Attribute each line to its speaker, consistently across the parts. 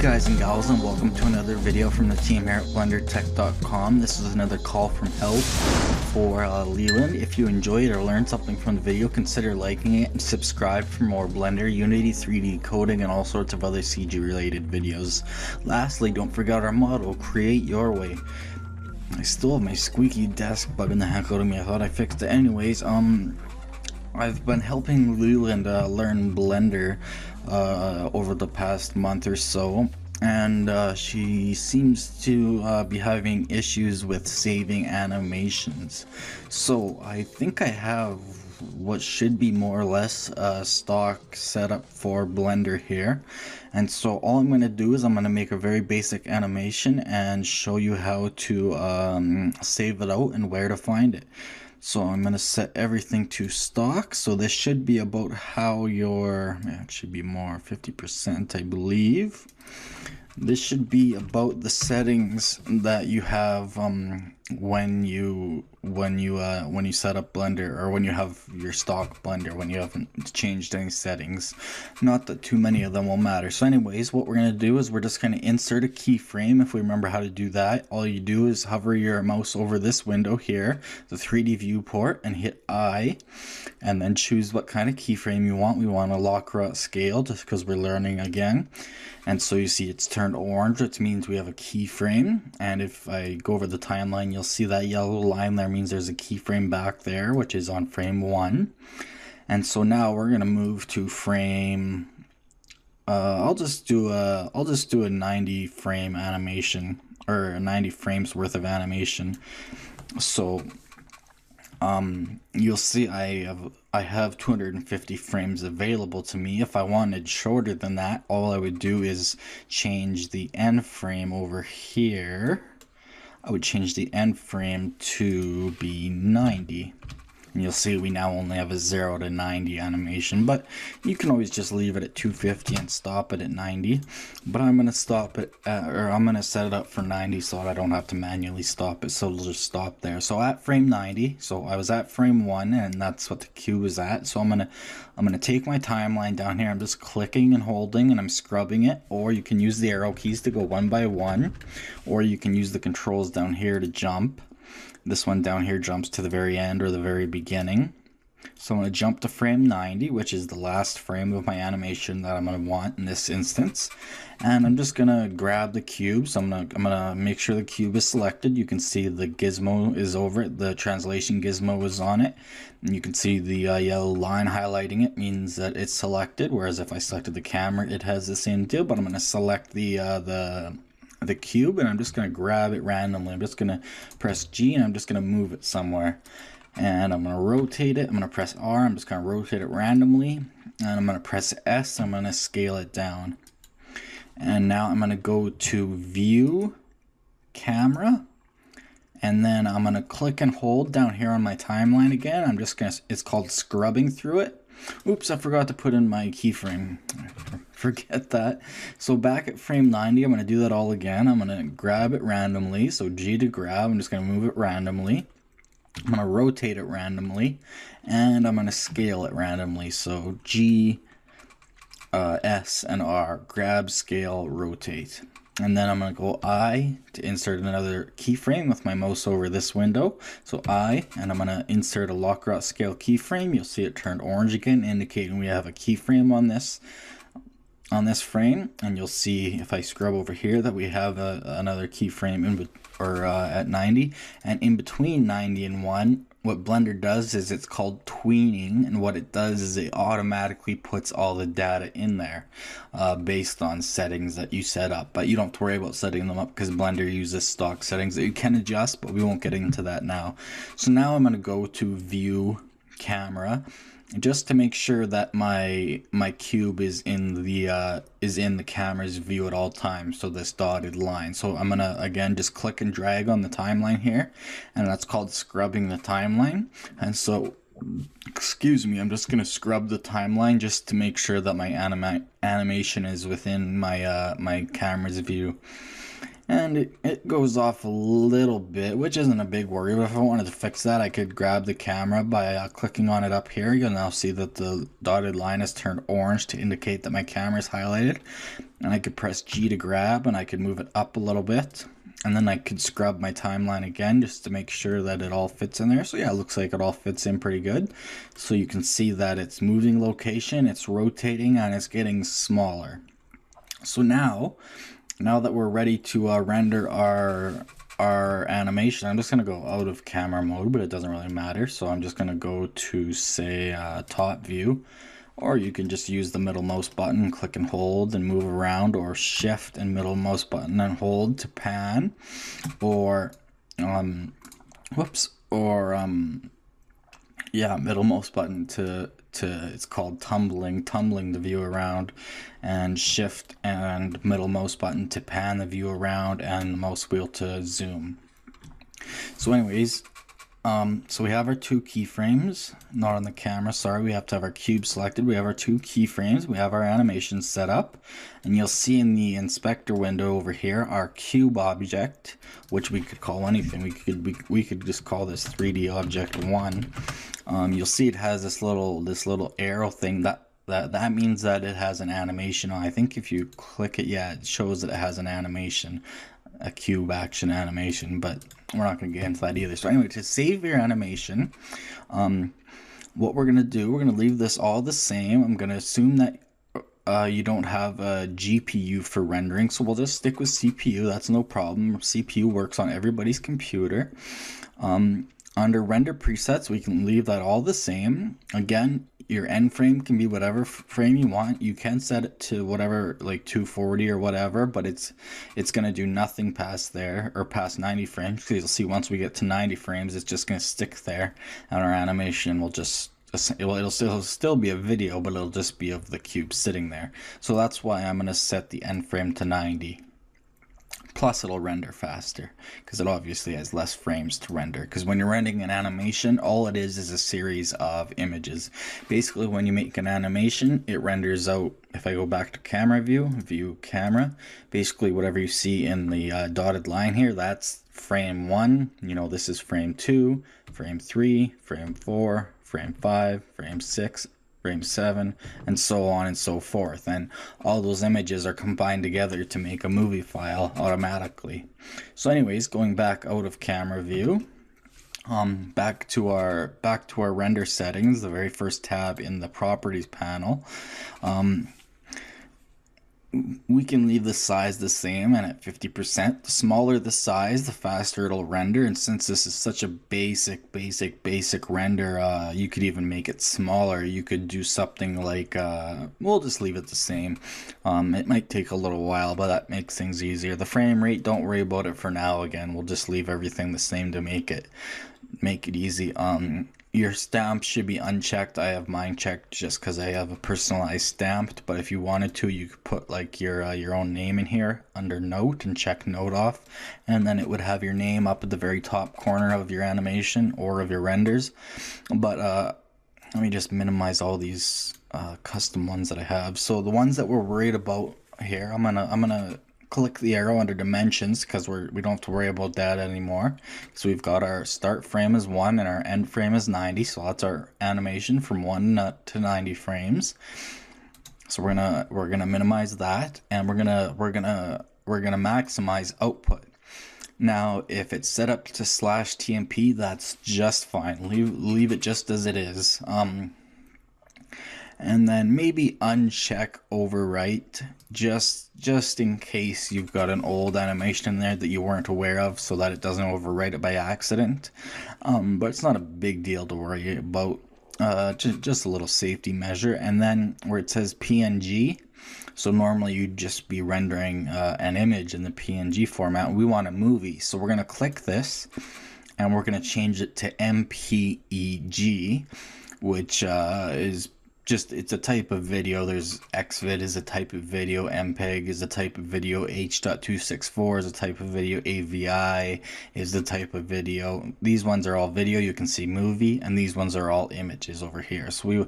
Speaker 1: guys and gals, and welcome to another video from the team here at BlenderTek.com. This is another call from help for Leland. If you enjoyed or learned something from the video, consider liking it and subscribe for more Blender, Unity, 3D coding, and all sorts of other CG related videos. Lastly, don't forget our motto, create your way. I still have my squeaky desk bugging the heck out of me. I thought I fixed it anyways. I've been helping Leland learn Blender over the past month or so, and she seems to be having issues with saving animations. So I think I have what should be more or less a stock setup for Blender here, and so all I'm going to do is I'm going to make a very basic animation and show you how to save it out and where to find it. So I'm going to set everything to stock. So this should be about how your, it should be more 50% I believe. This should be about the settings that you have when you set up Blender, or when you have your stock Blender, when you haven't changed any settings. Not that too many of them will matter. So anyways, what we're going to do is we're just going to insert a keyframe. If we remember how to do that, all you do is hover your mouse over this window here, the 3D viewport, and hit I, and then choose what kind of keyframe you want. We want a lock scale, just because we're learning again. And so you see it's turned orange, which means we have a keyframe. And if I go over the timeline, you'll see that yellow line there means there's a keyframe back there, which is on frame 1. And so now we're gonna move to frame. I'll just do a 90 frame animation, or 90 frames worth of animation. So you'll see I have 250 frames available to me. If I wanted shorter than that, all I would do is change the end frame over here. I would change the end frame to be 90. And you'll see we now only have a 0 to 90 animation, but you can always just leave it at 250 and stop it at 90. But I'm going to stop it I'm going to set it up for 90 so I don't have to manually stop it, so it'll just stop there. So at frame 90, so I was at frame 1, and that's what the cube is at. So I'm going to take my timeline down here. I'm just clicking and holding, and I'm scrubbing it, or you can use the arrow keys to go one by one, or you can use the controls down here to jump. This one down here jumps to the very end or the very beginning. So I'm going to jump to frame 90, which is the last frame of my animation that I'm going to want in this instance. And I'm just going to grab the cube. So I'm going to make sure the cube is selected. You can see the gizmo is over it. The translation gizmo is on it. And you can see the yellow line highlighting it means that it's selected. Whereas if I selected the camera, it has the same deal. But I'm going to select the cube, and I'm just going to grab it randomly. I'm just going to press G, and I'm just going to move it somewhere. And I'm going to rotate it. I'm going to press R. I'm just going to rotate it randomly. And I'm going to press S. I'm going to scale it down. And now I'm going to go to View, Camera. And then I'm going to click and hold down here on my timeline again. I'm just going to, it's called scrubbing through it. Oops, I forgot to put in my keyframe. Forget that. So back at frame 90, I'm going to do that all again. I'm going to grab it randomly. So G to grab. I'm just going to move it randomly. I'm going to rotate it randomly. And I'm going to scale it randomly. So G, S, and R. Grab, scale, rotate. And then I'm going to go I to insert another keyframe with my mouse over this window. So I, and I'm going to insert a lock scale keyframe. You'll see it turned orange again, indicating we have a keyframe on this frame. And you'll see if I scrub over here that we have another keyframe at 90. And in between 90 and 1, what Blender does is it's called tweening, and what it does is it automatically puts all the data in there based on settings that you set up. But you don't have to worry about setting them up because Blender uses stock settings that you can adjust, but we won't get into that now. So now I'm going to go to View, Camera, just to make sure that my cube is in the camera's view at all times. So this dotted line. So I'm gonna again just click and drag on the timeline here, and that's called scrubbing the timeline. And so, excuse me, I'm just gonna scrub the timeline just to make sure that my animation is within my my camera's view. and it goes off a little bit, which isn't a big worry. But if I wanted to fix that, I could grab the camera by clicking on it up here. You'll now see that the dotted line has turned orange to indicate that my camera is highlighted, and I could press G to grab, and I could move it up a little bit, and then I could scrub my timeline again just to make sure that it all fits in there. So yeah, it looks like it all fits in pretty good. So you can see that it's moving location, it's rotating, and it's getting smaller. So now that we're ready to render our animation, I'm just going to go out of camera mode, but it doesn't really matter. So I'm just going to go to, say, top view, or you can just use the middle mouse button, click and hold and move around, or shift and middle mouse button and hold to pan, or yeah, middle mouse button to it's called tumbling the view around, and shift and middle mouse button to pan the view around, and the mouse wheel to zoom. So anyways, so we have our two keyframes, not on the camera, sorry, we have to have our cube selected. We have our two keyframes, we have our animation set up, and you'll see in the inspector window over here our cube object, which we could call anything. We could just call this 3D object 1. You'll see it has this little arrow thing that means that it has an animation on. I think if you click it, yeah, it shows that it has an animation, a cube action animation, but we're not going to get into that either. So anyway, to save your animation, what we're going to do, we're going to leave this all the same. I'm going to assume that you don't have a GPU for rendering, so we'll just stick with CPU. That's no problem. CPU works on everybody's computer. Under render presets, we can leave that all the same. Again, your end frame can be whatever frame you want. You can set it to whatever, like 240 or whatever, but it's going to do nothing past there, or past 90 frames, because you'll see once we get to 90 frames, it's just going to stick there, and our animation will just, it'll still be a video, but it'll just be of the cube sitting there. So that's why I'm going to set the end frame to 90. Plus it'll render faster, because it obviously has less frames to render, because when you're rendering an animation, all it is a series of images. Basically, when you make an animation, it renders out, if I go back to camera view camera, basically whatever you see in the dotted line here, that's frame 1, you know, this is frame 2, frame 3, frame 4, frame 5, frame 6, frame 7, and so on and so forth, and all those images are combined together to make a movie file automatically. So anyways, going back out of camera view, back to our render settings, the very first tab in the properties panel, we can leave the size the same and at 50%. The smaller the size, the faster it'll render, and since this is such a basic render, you could even make it smaller. You could do something like, we'll just leave it the same. It might take a little while, but that makes things easier. The frame rate, don't worry about it for now. Again, we'll just leave everything the same to make it easy. Your stamp should be unchecked. I have mine checked just because I have a personalized stamped, but if you wanted to, you could put like your own name in here under note and check note off, and then it would have your name up at the very top corner of your animation or of your renders. But let me just minimize all these custom ones that I have. So the ones that we're worried about here, I'm gonna click the arrow under dimensions, because we don't have to worry about that anymore. So we've got our start frame is 1 and our end frame is 90, so that's our animation from 1 to 90 frames. So we're gonna minimize that, and we're gonna maximize output. Now if it's set up to /TMP, that's just fine. Leave it just as it is. And then maybe uncheck overwrite, just in case you've got an old animation in there that you weren't aware of, so that it doesn't overwrite it by accident. But it's not a big deal to worry about, just a little safety measure. And then where it says PNG, so normally you'd just be rendering an image in the PNG format. We want a movie, so we're going to click this, and we're going to change it to MPEG, which is just, it's a type of video. There's XVID is a type of video, MPEG is a type of video, H.264 is a type of video, AVI is the type of video. These ones are all video, you can see movie, and these ones are all images over here. So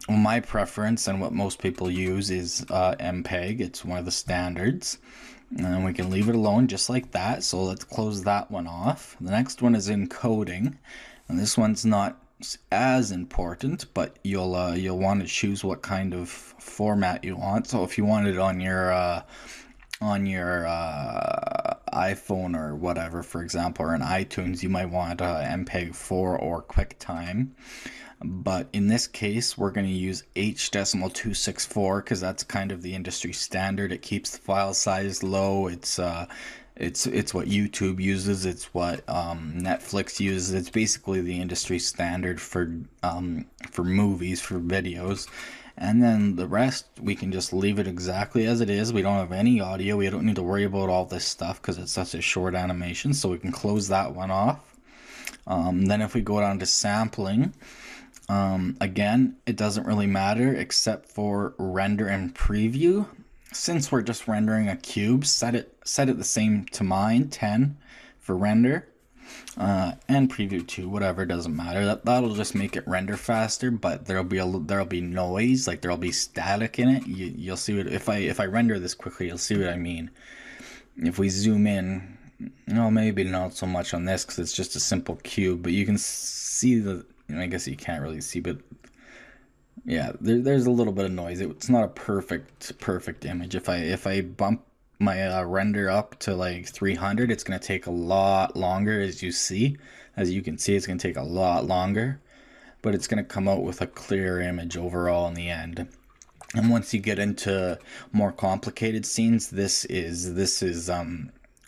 Speaker 1: my preference and what most people use is MPEG. It's one of the standards. And we can leave it alone just like that. So let's close that one off. The next one is encoding, and this one's not as important, but you'll want to choose what kind of format you want. So if you want it on your iPhone or whatever, for example, or in iTunes, you might want MPEG-4 or QuickTime. But in this case, we're going to use H.264 because that's kind of the industry standard. It keeps the file size low. It's what YouTube uses. It's what Netflix uses. It's basically the industry standard for movies, for videos. And then the rest, we can just leave it exactly as it is. We don't have any audio. We don't need to worry about all this stuff because it's such a short animation. So we can close that one off. Then if we go down to sampling, again, it doesn't really matter except for render and preview. Since we're just rendering a cube, set it the same to mine, 10 for render, and preview 2, whatever, doesn't matter. That'll just make it render faster, but there'll be noise, like there'll be static in it. You'll see what if I render this quickly, you'll see what I mean. If we zoom in, no, maybe not so much on this because it's just a simple cube, but you can see I guess you can't really see, but yeah, there's a little bit of noise. It's not a perfect image. If I bump my render up to like 300, it's gonna take a lot longer. As you can see, it's gonna take a lot longer, but it's gonna come out with a clear image overall in the end. And once you get into more complicated scenes, this is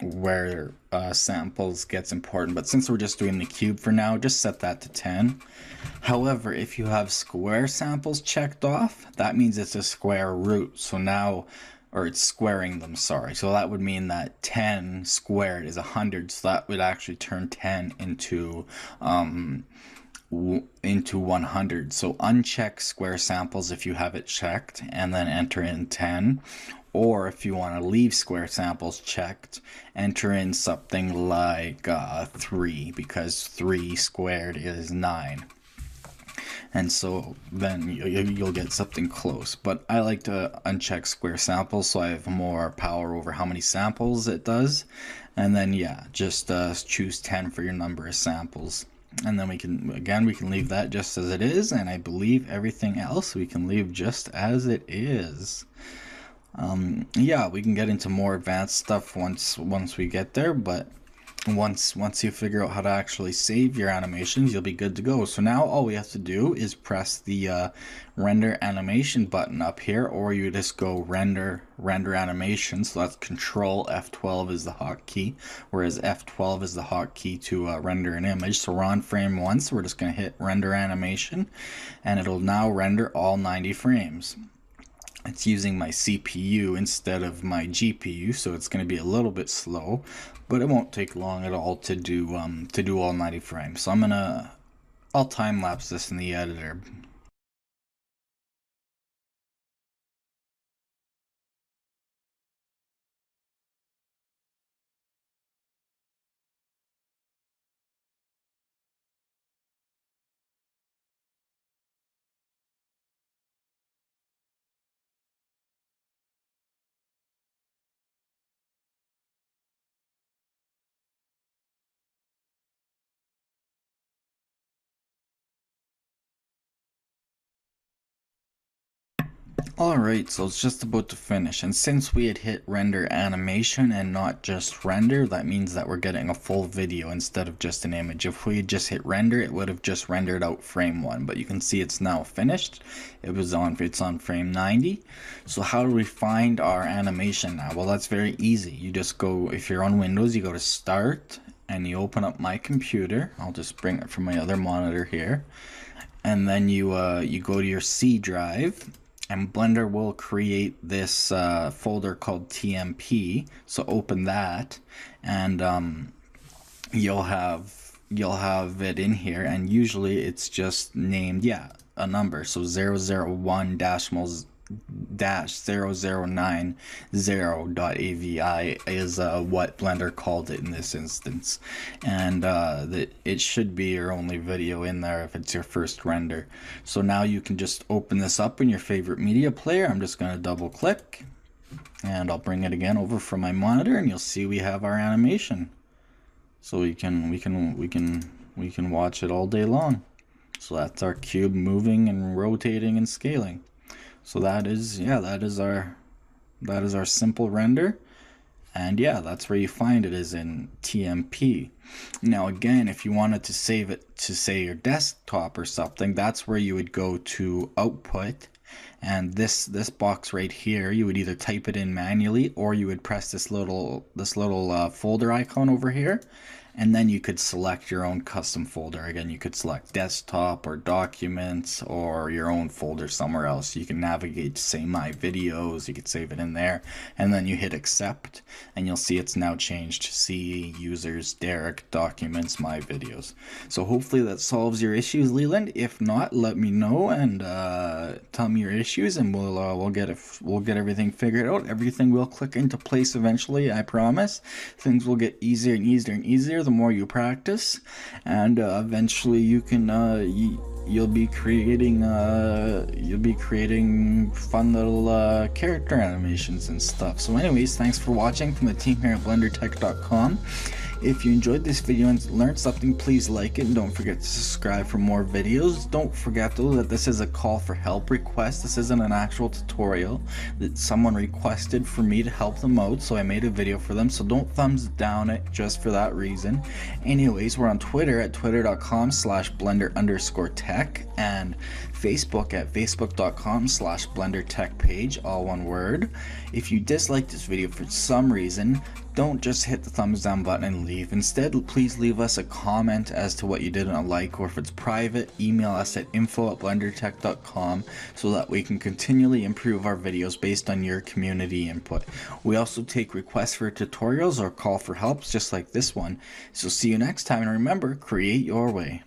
Speaker 1: where samples gets important. But since we're just doing the cube for now, just set that to 10. However, if you have square samples checked off, that means it's a square root. So now, or it's squaring them, sorry. So that would mean that 10 squared is 100. So that would actually turn 10 into 100. So uncheck square samples if you have it checked and then enter in 10. Or if you want to leave square samples checked, enter in something like 3, because 3 squared is 9. And so then you'll get something close. But I like to uncheck square samples so I have more power over how many samples it does. And then yeah, just choose 10 for your number of samples. And then we can leave that just as it is, and I believe everything else we can leave just as it is. Yeah, we can get into more advanced stuff once we get there, but once you figure out how to actually save your animations, you'll be good to go. So now all we have to do is press the render animation button up here, or you just go render animation. So that's Control F12 is the hotkey, whereas F12 is the hotkey to render an image. So we're on frame 1, so we're just going to hit render animation, and it'll now render all 90 frames. It's using my CPU instead of my GPU, so it's going to be a little bit slow, but it won't take long at all to do all 90 frames. So I'll time lapse this in the editor. Alright, so it's just about to finish, and since we had hit render animation and not just render, that means that we're getting a full video instead of just an image. If we had just hit render, it would have just rendered out frame 1, but you can see it's now finished. It's on frame 90. So how do we find our animation now? Well, that's very easy. You just go, if you're on Windows, you go to Start, and you open up My Computer. I'll just bring it from my other monitor here. And then you go to your C drive, and Blender will create this folder called TMP. So open that, and you'll have it in here, and usually it's just named, yeah, a number. So 001-0090.avi is what Blender called it in this instance, and it should be your only video in there if it's your first render. So now you can just open this up in your favorite media player. I'm just going to double click, And I'll bring it again over from my monitor, and you'll see we have our animation. So we can watch it all day long. So that's our cube moving and rotating and scaling. So that is our simple render. And yeah, that's where you find it, is in TMP. Now again, if you wanted to save it to, say, your desktop or something, that's where you would go to output, and this box right here, you would either type it in manually, or you would press this little folder icon over here, and then you could select your own custom folder. Again, you could select desktop or documents or your own folder somewhere else. You can navigate to, say, my videos, you could save it in there, and then you hit accept, and you'll see it's now changed to C, users, Derek, documents, my videos. So hopefully that solves your issues, Leland. If not, let me know and tell me your issues, and we'll get everything figured out. Everything will click into place eventually, I promise. Things will get easier and easier and easier the more you practice, and eventually you can you'll be creating fun little character animations and stuff. So anyways, thanks for watching from the team here at BlenderTek.com. If you enjoyed this video and learned something, please like it, and don't forget to subscribe for more videos. Don't forget though that this is a call for help request. This isn't an actual tutorial. That someone requested for me to help them out, so I made a video for them. So don't thumbs down it just for that reason. Anyways, we're on Twitter at twitter.com/blender_tech, and Facebook at facebook.com/BlenderTek page, all one word. If you dislike this video for some reason, don't just hit the thumbs down button and leave. Instead, please leave us a comment as to what you didn't like, or if it's private, email us at info@blendertek.com so that we can continually improve our videos based on your community input. We also take requests for tutorials or call for helps just like this one. So see you next time, and remember, create your way.